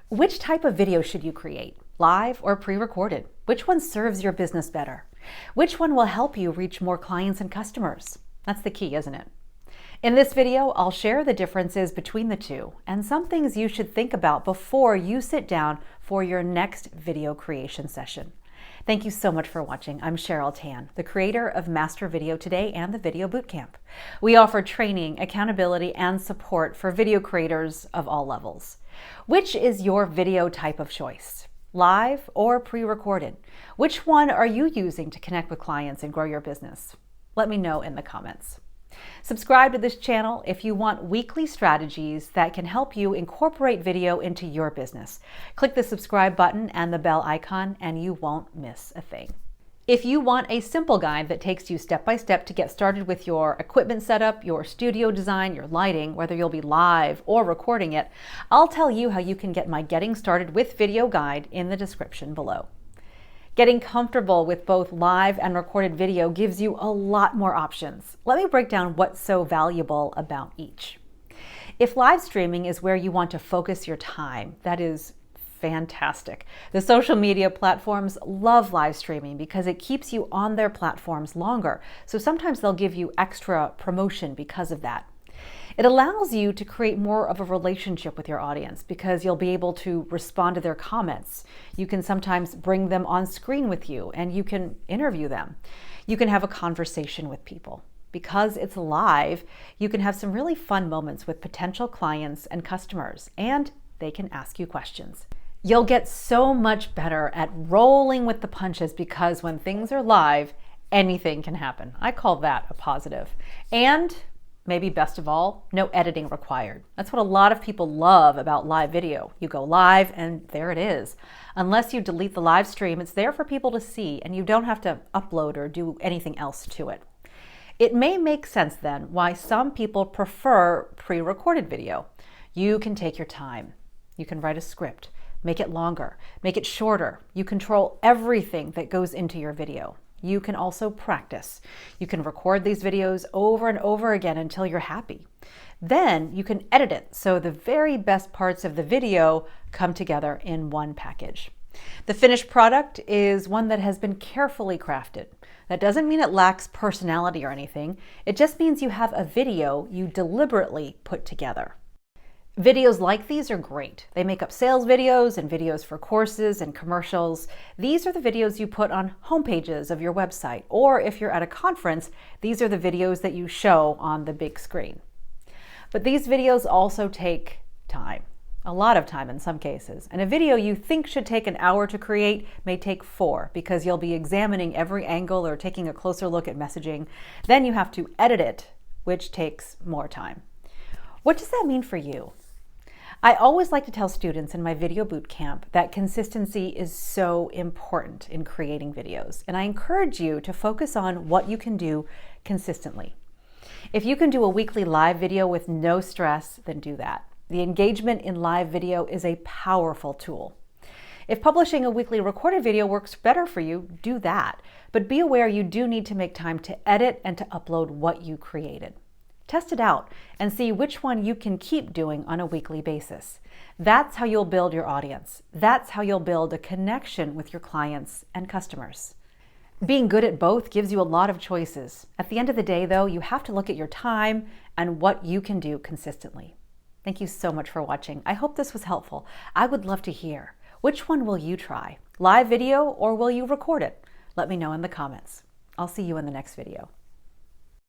Which type of video should you create? Live or pre-recorded? Which one serves your business better? Which one will help you reach more clients and customers? That's the key, isn't it? In this video, I'll share the differences between the two and some things you should think about before you sit down for your next video creation session. Thank you so much for watching. I'm Cheryl Tan, the creator of Master Video Today and the Video Bootcamp. We offer training, accountability, and support for video creators of all levels. Which is your video type of choice? Live or pre-recorded? Which one are you using to connect with clients and grow your business? Let me know in the comments. Subscribe to this channel if you want weekly strategies that can help you incorporate video into your business. Click the subscribe button and the bell icon and you won't miss a thing. If you want a simple guide that takes you step by step to get started with your equipment setup, your studio design, your lighting, whether you'll be live or recording it, I'll tell you how you can get my Getting Started with Video guide in the description below. Getting comfortable with both live and recorded video gives you a lot more options. Let me break down what's so valuable about each. If live streaming is where you want to focus your time, that is fantastic. The social media platforms love live streaming because it keeps you on their platforms longer. So sometimes they'll give you extra promotion because of that. It allows you to create more of a relationship with your audience because you'll be able to respond to their comments. You can sometimes bring them on screen with you and you can interview them. You can have a conversation with people. Because it's live, you can have some really fun moments with potential clients and customers, and they can ask you questions. You'll get so much better at rolling with the punches because when things are live, anything can happen. I call that a positive. And maybe best of all, no editing required. That's what a lot of people love about live video. You go live and there it is. Unless you delete the live stream, it's there for people to see and you don't have to upload or do anything else to it. It may make sense then why some people prefer pre-recorded video. You can take your time. You can write a script, make it longer, make it shorter. You control everything that goes into your video. You can also practice. You can record these videos over and over again until you're happy. Then you can edit it so the very best parts of the video come together in one package. The finished product is one that has been carefully crafted. That doesn't mean it lacks personality or anything. It just means you have a video you deliberately put together. Videos like these are great. They make up sales videos and videos for courses and commercials. These are the videos you put on homepages of your website, or if you're at a conference, these are the videos that you show on the big screen. But these videos also take time, a lot of time in some cases. And a video you think should take an hour to create may take 4 because you'll be examining every angle or taking a closer look at messaging. Then you have to edit it, which takes more time. What does that mean for you? I always like to tell students in my video bootcamp that consistency is so important in creating videos, and I encourage you to focus on what you can do consistently. If you can do a weekly live video with no stress, then do that. The engagement in live video is a powerful tool. If publishing a weekly recorded video works better for you, do that, but be aware you do need to make time to edit and to upload what you created. Test it out and see which one you can keep doing on a weekly basis. That's how you'll build your audience. That's how you'll build a connection with your clients and customers. Being good at both gives you a lot of choices. At the end of the day, though, you have to look at your time and what you can do consistently. Thank you so much for watching. I hope this was helpful. I would love to hear. Which one will you try? Live video or will you record it? Let me know in the comments. I'll see you in the next video.